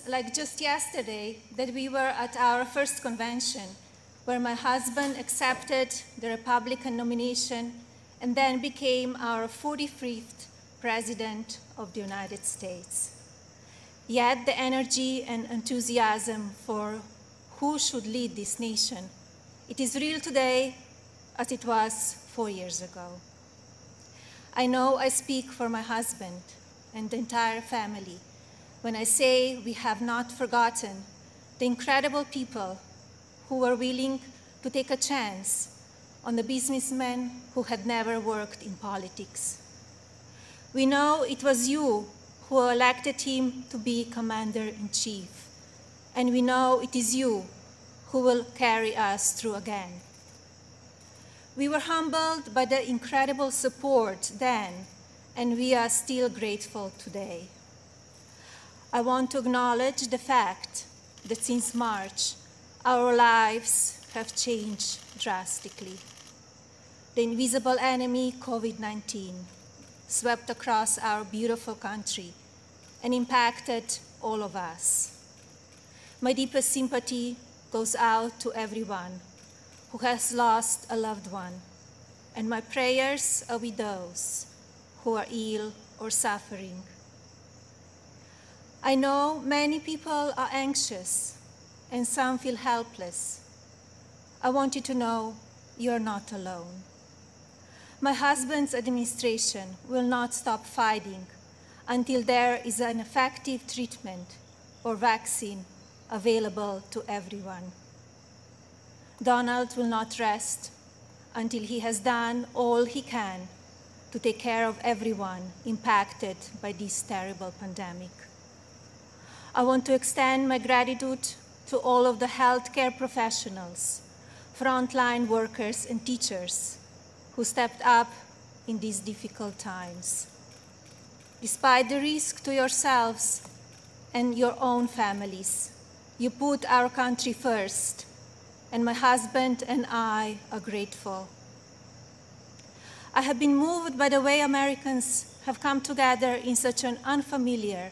like just yesterday that we were at our first convention, where my husband accepted the Republican nomination and then became our 45th President of the United States. Yet the energy and enthusiasm for who should lead this nation, it is real today as it was 4 years ago. I know I speak for my husband and the entire family when I say we have not forgotten the incredible people who were willing to take a chance on the businessmen who had never worked in politics. We know it was you who elected him to be Commander-in-Chief, and we know it is you who will carry us through again. We were humbled by the incredible support then, and we are still grateful today. I want to acknowledge the fact that since March, our lives have changed drastically. The invisible enemy, COVID-19, swept across our beautiful country and impacted all of us. My deepest sympathy goes out to everyone who has lost a loved one, and my prayers are with those who are ill or suffering. I know many people are anxious and some feel helpless. I want you to know you are not alone. My husband's administration will not stop fighting until there is an effective treatment or vaccine available to everyone. Donald will not rest until he has done all he can to take care of everyone impacted by this terrible pandemic. I want to extend my gratitude to all of the healthcare professionals, frontline workers, and teachers who stepped up in these difficult times. Despite the risk to yourselves and your own families, you put our country first, and my husband and I are grateful. I have been moved by the way Americans have come together in such an unfamiliar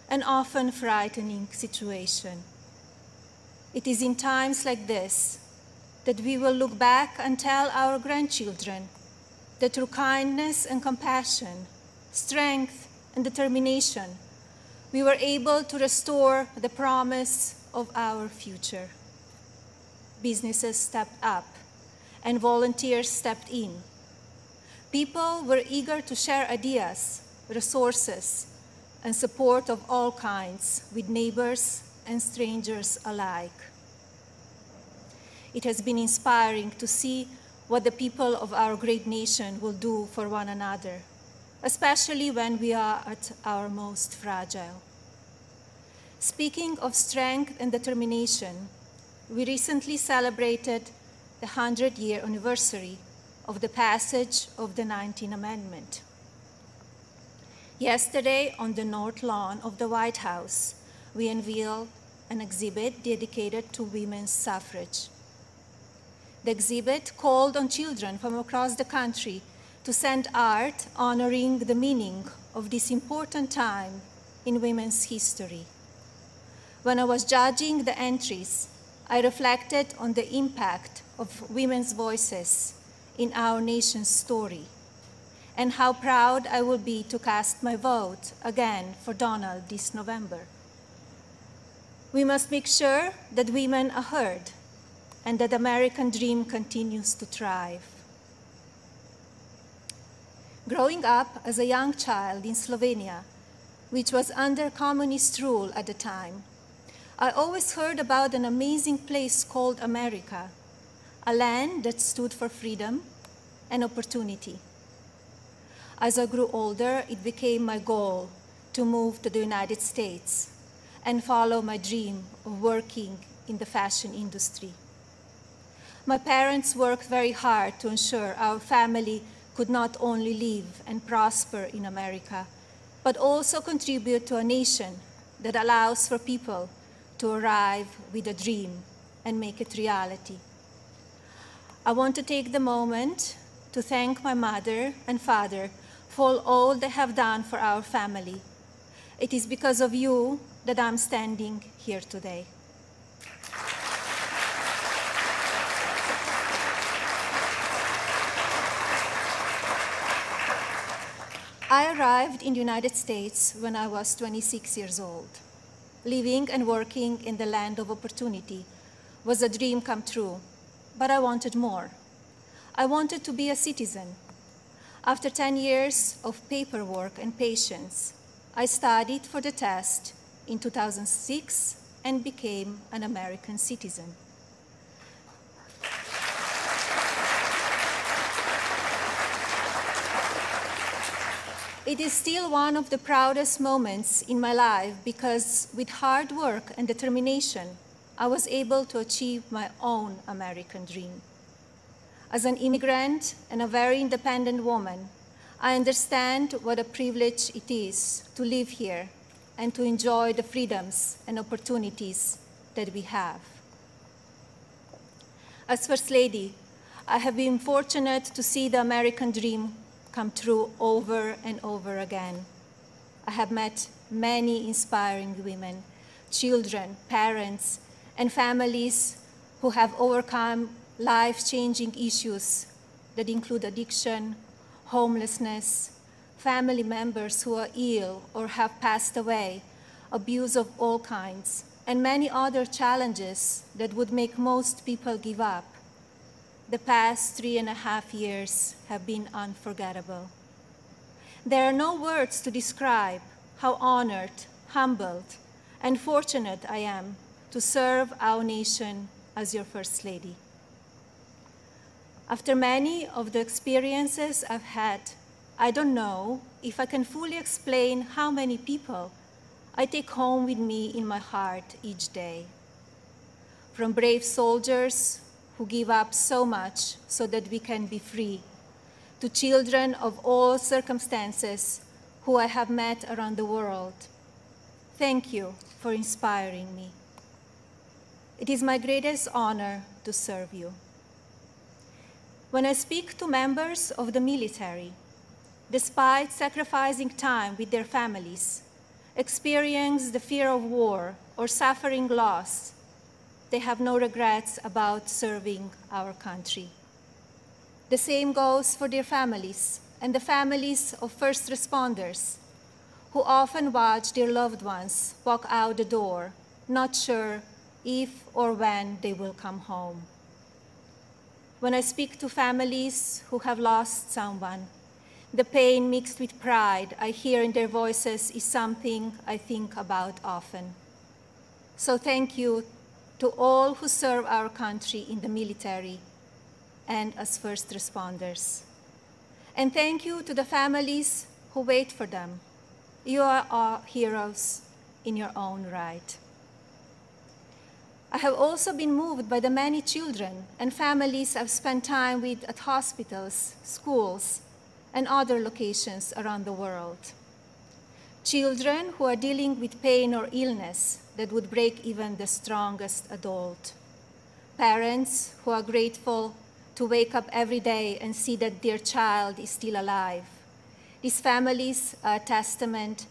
and often frightening situation. It is in times like this that we will look back and tell our grandchildren that through kindness and compassion, strength and determination, we were able to restore the promise of our future. Businesses stepped up and volunteers stepped in. People were eager to share ideas, resources, and support of all kinds with neighbors and strangers alike. It has been inspiring to see what the people of our great nation will do for one another, especially when we are at our most fragile. Speaking of strength and determination, we recently celebrated the 100-year anniversary of the passage of the 19th Amendment. Yesterday, on the North Lawn of the White House, we unveiled an exhibit dedicated to women's suffrage. The exhibit called on children from across the country to send art honoring the meaning of this important time in women's history. When I was judging the entries, I reflected on the impact of women's voices in our nation's story, and how proud I will be to cast my vote again for Donald this November. We must make sure that women are heard and that the American dream continues to thrive. Growing up as a young child in Slovenia, which was under communist rule at the time, I always heard about an amazing place called America, a land that stood for freedom and opportunity. As I grew older, it became my goal to move to the United States and follow my dream of working in the fashion industry. My parents worked very hard to ensure our family could not only live and prosper in America, but also contribute to a nation that allows for people to arrive with a dream and make it reality. I want to take the moment to thank my mother and father for all they have done for our family. It is because of you that I'm standing here today. I arrived in the United States when I was 26 years old. Living and working in the land of opportunity was a dream come true, but I wanted more. I wanted to be a citizen. After 10 years of paperwork and patience, I studied for the test in 2006 and became an American citizen. It is still one of the proudest moments in my life because with hard work and determination, I was able to achieve my own American dream. As an immigrant and a very independent woman, I understand what a privilege it is to live here and to enjoy the freedoms and opportunities that we have. As First Lady, I have been fortunate to see the American dream come true over and over again. I have met many inspiring women, children, parents, and families who have overcome life-changing issues that include addiction, homelessness, family members who are ill or have passed away, abuse of all kinds, and many other challenges that would make most people give up. The past 3.5 years have been unforgettable. There are no words to describe how honored, humbled, and fortunate I am to serve our nation as your First Lady. After many of the experiences I've had, I don't know if I can fully explain how many people I take home with me in my heart each day. From brave soldiers who give up so much so that we can be free, to children of all circumstances who I have met around the world. Thank you for inspiring me. It is my greatest honor to serve you. When I speak to members of the military, despite sacrificing time with their families, experience the fear of war or suffering loss, they have no regrets about serving our country. The same goes for their families and the families of first responders who often watch their loved ones walk out the door, not sure if or when they will come home. When I speak to families who have lost someone, the pain mixed with pride I hear in their voices is something I think about often. So thank you to all who serve our country in the military and as first responders. And thank you to the families who wait for them. You are our heroes in your own right. I have also been moved by the many children and families I've spent time with at hospitals, schools, and other locations around the world. Children who are dealing with pain or illness that would break even the strongest adult. Parents who are grateful to wake up every day and see that their child is still alive. These families are a testament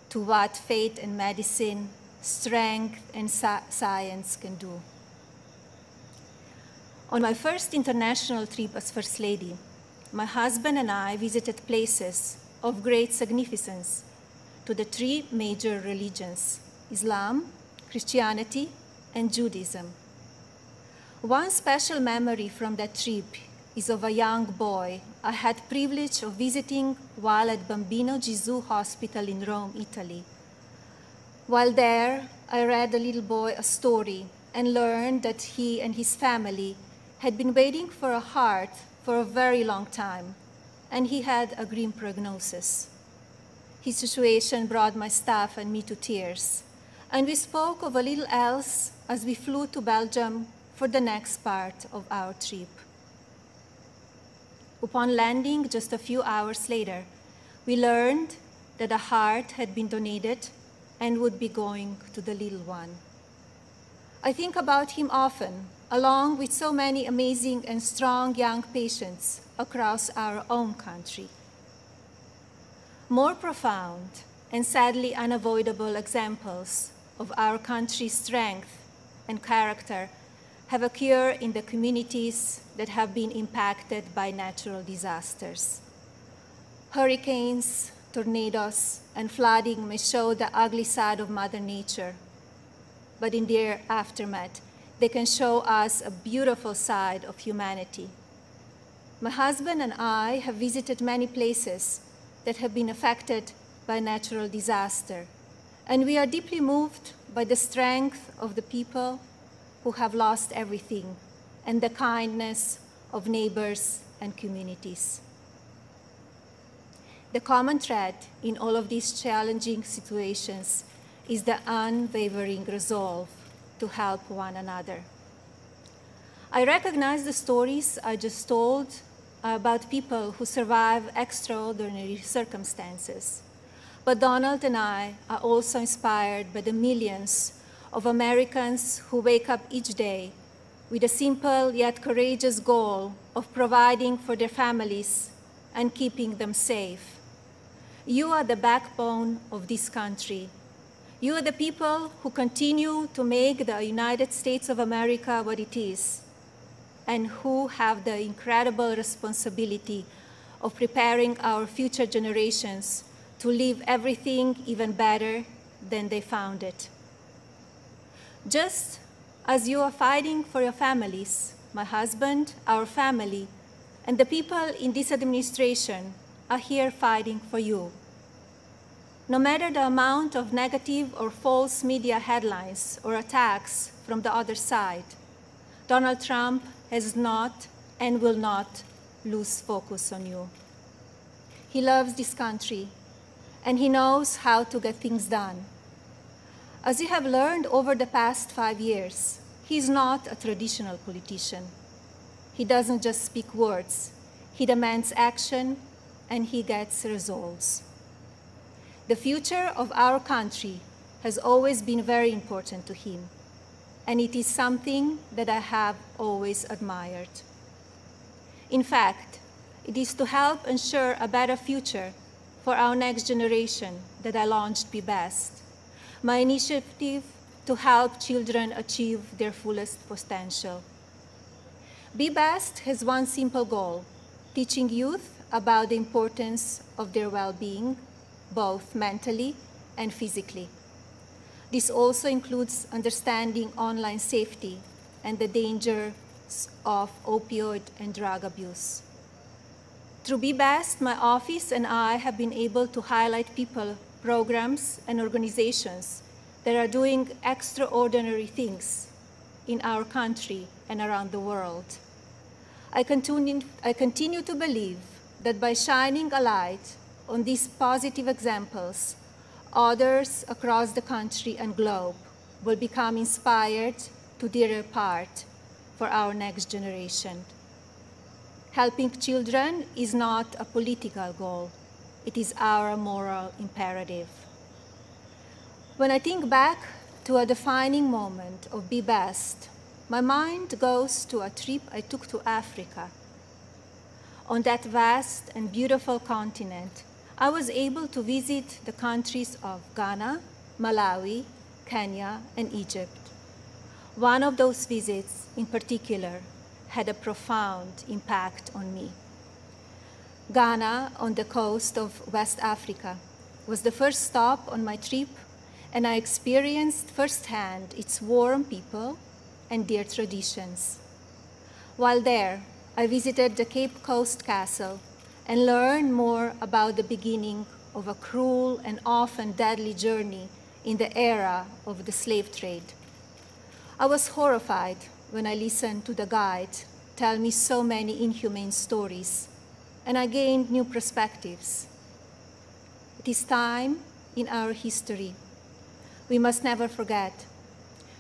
to what faith and medicine, strength and science can do. On my first international trip as First Lady, my husband and I visited places of great significance to the three major religions: Islam, Christianity, and Judaism. One special memory from that trip is of a young boy I had privilege of visiting while at Bambino Gesù Hospital in Rome, Italy. While there, I read the little boy a story and learned that he and his family had been waiting for a heart for a very long time, and he had a grim prognosis. His situation brought my staff and me to tears, and we spoke of a little else as we flew to Belgium for the next part of our trip. Upon landing just a few hours later, we learned that a heart had been donated and would be going to the little one. I think about him often, along with so many amazing and strong young patients across our own country. More profound and sadly unavoidable examples of our country's strength and character have occurred in the communities that have been impacted by natural disasters. Hurricanes, tornadoes, and flooding may show the ugly side of Mother Nature, but in their aftermath, they can show us a beautiful side of humanity. My husband and I have visited many places that have been affected by natural disaster, and we are deeply moved by the strength of the people who have lost everything and the kindness of neighbors and communities. The common thread in all of these challenging situations is the unwavering resolve to help one another. I recognize the stories I just told about people who survive extraordinary circumstances. But Donald and I are also inspired by the millions of Americans who wake up each day with a simple yet courageous goal of providing for their families and keeping them safe. You are the backbone of this country. You are the people who continue to make the United States of America what it is, and who have the incredible responsibility of preparing our future generations to leave everything even better than they found it. Just as you are fighting for your families, my husband, our family, and the people in this administration are here fighting for you. No matter the amount of negative or false media headlines or attacks from the other side, Donald Trump has not and will not lose focus on you. He loves this country, and he knows how to get things done. As you have learned over the past 5 years, he is not a traditional politician. He doesn't just speak words. He demands action, and he gets results. The future of our country has always been very important to him, and it is something that I have always admired. In fact, it is to help ensure a better future for our next generation that I launched Be Best, my initiative to help children achieve their fullest potential. Be Best has one simple goal: teaching youth about the importance of their well-being, both mentally and physically. This also includes understanding online safety and the dangers of opioid and drug abuse. Through Be Best, my office and I have been able to highlight people, programs, and organizations that are doing extraordinary things in our country and around the world. I continue to believe that by shining a light on these positive examples, others across the country and globe will become inspired to do their part for our next generation. Helping children is not a political goal. It is our moral imperative. When I think back to a defining moment of Be Best, my mind goes to a trip I took to Africa. On that vast and beautiful continent, I was able to visit the countries of Ghana, Malawi, Kenya, and Egypt. One of those visits, in particular, had a profound impact on me. Ghana, on the coast of West Africa, was the first stop on my trip, and I experienced firsthand its warm people and their traditions. While there, I visited the Cape Coast Castle and learned more about the beginning of a cruel and often deadly journey in the era of the slave trade. I was horrified when I listened to the guide tell me so many inhumane stories, and I gained new perspectives. It is time in our history we must never forget,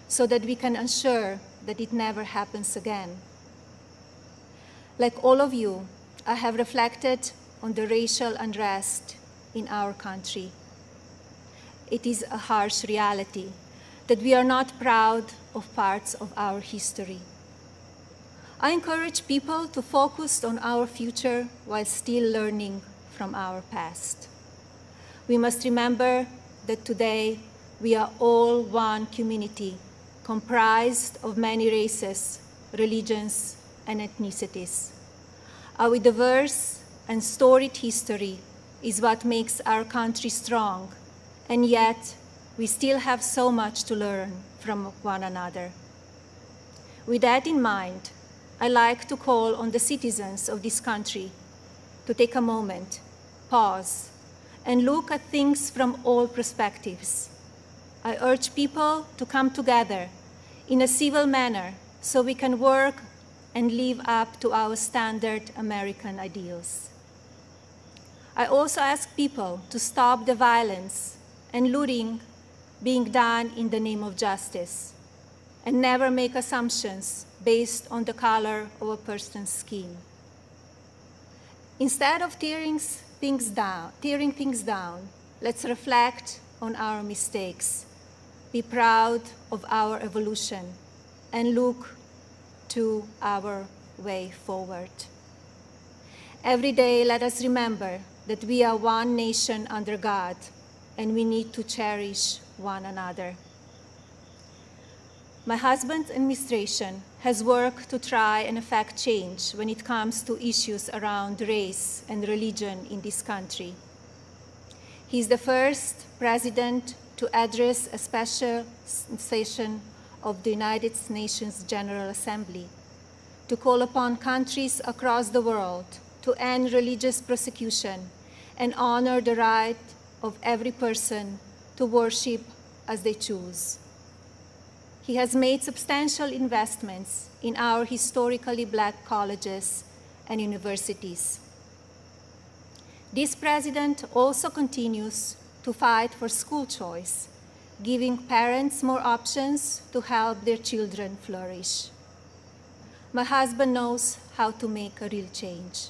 so that we can ensure that it never happens again. Like all of you, I have reflected on the racial unrest in our country. It is a harsh reality that we are not proud of parts of our history. I encourage people to focus on our future while still learning from our past. We must remember that today We are all one community, comprised of many races, religions, and ethnicities. Our diverse and storied history is what makes our country strong, and yet we still have so much to learn from one another. With that in mind, I like to call on the citizens of this country to take a moment, pause, and look at things from all perspectives. I urge people to come together in a civil manner so we can work and live up to our standard American ideals. I also ask people to stop the violence and looting being done in the name of justice, and never make assumptions based on the color of a person's skin. Instead of tearing things down, let's reflect on our mistakes, be proud of our evolution, and look to our way forward. Every day, let us remember that we are one nation under God, and we need to cherish one another. My husband's administration has worked to try and effect change when it comes to issues around race and religion in this country. He is the first president to address a special session of the United Nations General Assembly to call upon countries across the world to end religious persecution and honor the right of every person to worship as they choose. He has made substantial investments in our historically Black colleges and universities. This president also continues to fight for school choice, giving parents more options to help their children flourish. My husband knows how to make a real change.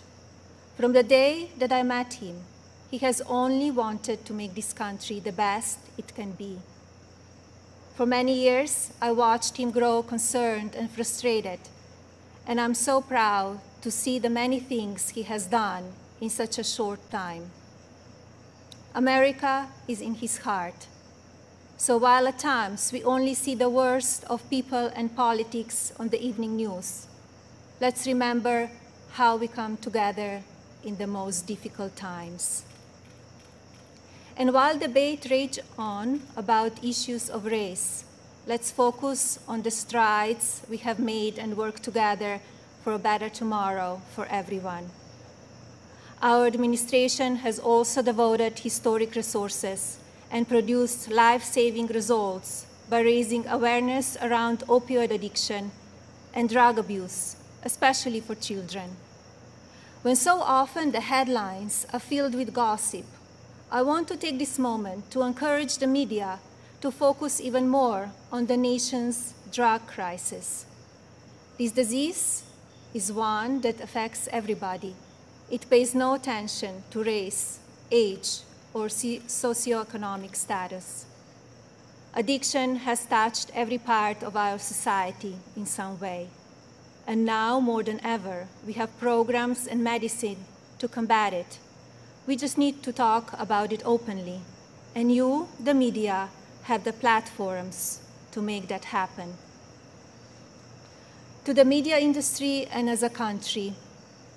From the day that I met him, he has only wanted to make this country the best it can be. For many years, I watched him grow concerned and frustrated, and I'm so proud to see the many things he has done in such a short time. America is in his heart. So while at times we only see the worst of people and politics on the evening news, let's remember how we come together in the most difficult times. And while debate rages on about issues of race, let's focus on the strides we have made and work together for a better tomorrow for everyone. Our administration has also devoted historic resources and produced life-saving results by raising awareness around opioid addiction and drug abuse, especially for children. When so often the headlines are filled with gossip, I want to take this moment to encourage the media to focus even more on the nation's drug crisis. This disease is one that affects everybody. It pays no attention to race, age, or socioeconomic status. Addiction has touched every part of our society in some way. And now, more than ever, we have programs and medicine to combat it. We just need to talk about it openly. And you, the media, have the platforms to make that happen. To the media industry and as a country,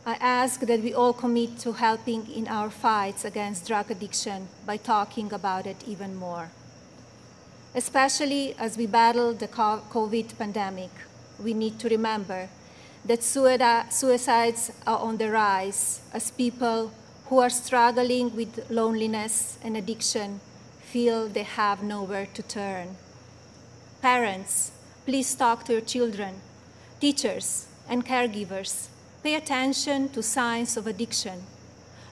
I ask that we all commit to helping in our fights against drug addiction by talking about it even more. Especially as we battle the COVID pandemic, we need to remember that suicides are on the rise as people who are struggling with loneliness and addiction feel they have nowhere to turn. Parents, please talk to your children. Teachers and caregivers, pay attention to signs of addiction.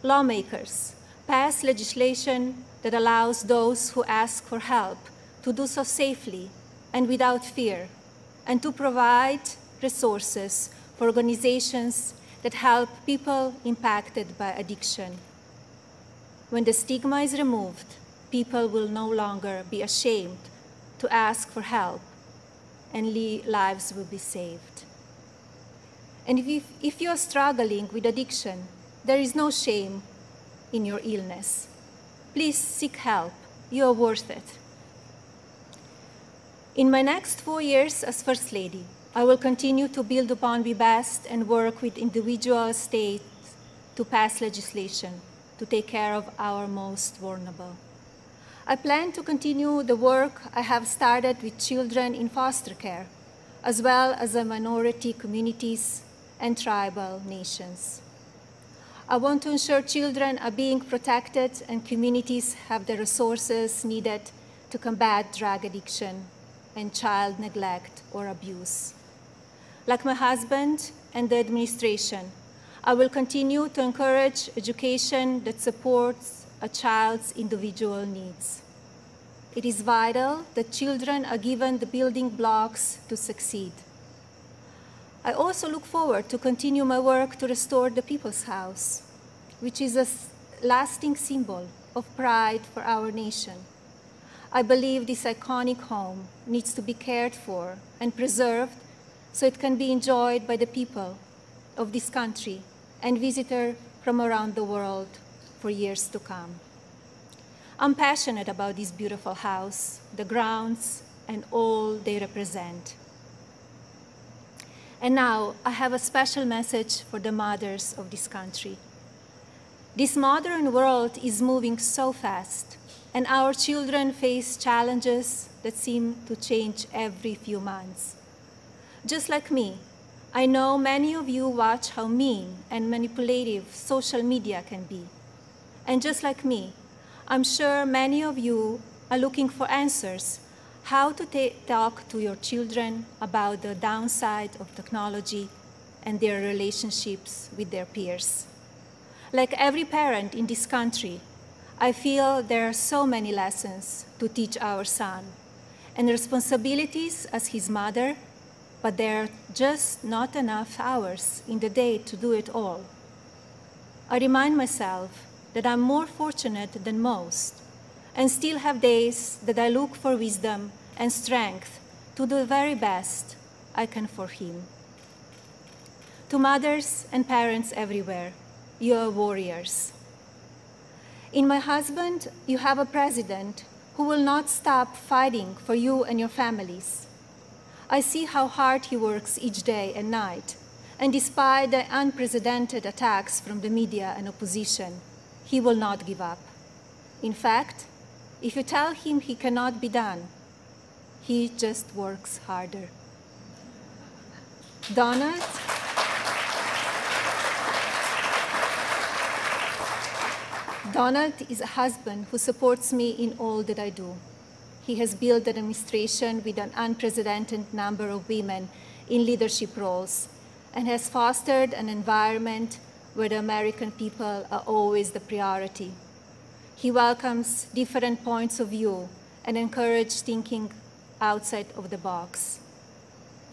Lawmakers, pass legislation that allows those who ask for help to do so safely and without fear, and to provide resources for organizations that help people impacted by addiction. When the stigma is removed, people will no longer be ashamed to ask for help, and lives will be saved. And if you are struggling with addiction, there is no shame in your illness. Please seek help. You are worth it. In my next 4 years as First Lady, I will continue to build upon We Best and work with individual states to pass legislation to take care of our most vulnerable. I plan to continue the work I have started with children in foster care, as well as the minority communities and tribal nations. I want to ensure children are being protected and communities have the resources needed to combat drug addiction and child neglect or abuse. Like my husband and the administration, I will continue to encourage education that supports a child's individual needs. It is vital that children are given the building blocks to succeed. I also look forward to continue my work to restore the People's House, which is a lasting symbol of pride for our nation. I believe this iconic home needs to be cared for and preserved so it can be enjoyed by the people of this country and visitors from around the world for years to come. I'm passionate about this beautiful house, the grounds, and all they represent. And now, I have a special message for the mothers of this country. This modern world is moving so fast, and our children face challenges that seem to change every few months. Just like me, I know many of you watch how mean and manipulative social media can be. And just like me, I'm sure many of you are looking for answers how to talk to your children about the downside of technology and their relationships with their peers. Like every parent in this country, I feel there are so many lessons to teach our son and responsibilities as his mother, but there are just not enough hours in the day to do it all. I remind myself that I'm more fortunate than most and still have days that I look for wisdom and strength to do the very best I can for him. To mothers and parents everywhere, you are warriors. In my husband, you have a president who will not stop fighting for you and your families. I see how hard he works each day and night, and despite the unprecedented attacks from the media and opposition, he will not give up. In fact, if you tell him he cannot be done, he just works harder. Donald is a husband who supports me in all that I do. He has built an administration with an unprecedented number of women in leadership roles and has fostered an environment where the American people are always the priority. He welcomes different points of view and encourages thinking outside of the box.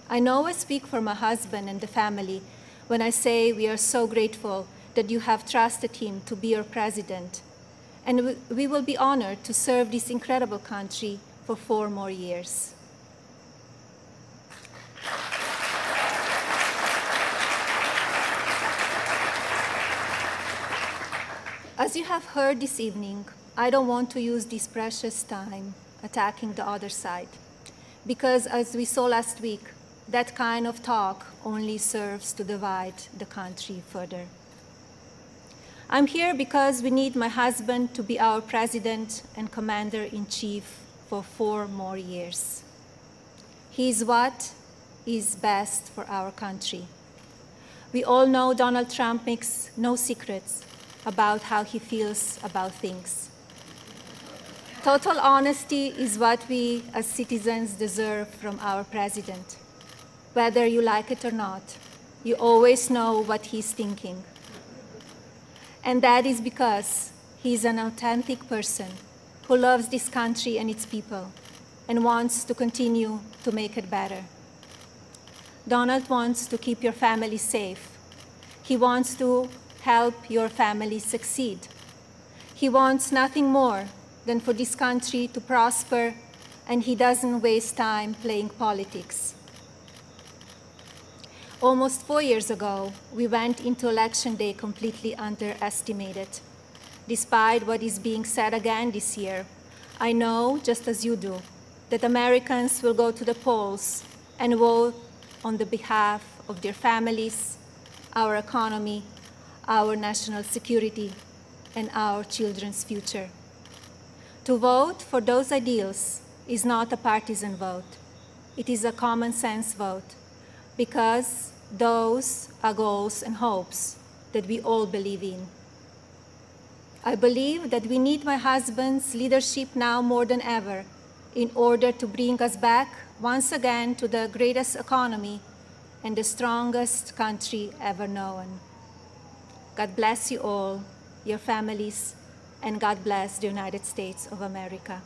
I know I speak for my husband and the family when I say we are so grateful that you have trusted him to be your president, and we will be honored to serve this incredible country for 4 more years. As you have heard this evening, I don't want to use this precious time attacking the other side, because as we saw last week, that kind of talk only serves to divide the country further. I'm here because we need my husband to be our president and commander-in-chief for 4 more years. He is what is best for our country. We all know Donald Trump makes no secrets about how he feels about things. Total honesty is what we as citizens deserve from our president. Whether you like it or not, you always know what he's thinking. And that is because he's an authentic person who loves this country and its people and wants to continue to make it better. Donald wants to keep your family safe. He wants to help your family succeed. He wants nothing more than for this country to prosper, and he doesn't waste time playing politics. Almost 4 years ago, we went into Election Day completely underestimated. Despite what is being said again this year, I know, just as you do, that Americans will go to the polls and vote on the behalf of their families, our economy, our national security, and our children's future. To vote for those ideals is not a partisan vote. It is a common sense vote, because those are goals and hopes that we all believe in. I believe that we need my husband's leadership now more than ever in order to bring us back once again to the greatest economy and the strongest country ever known. God bless you all, your families, and God bless the United States of America.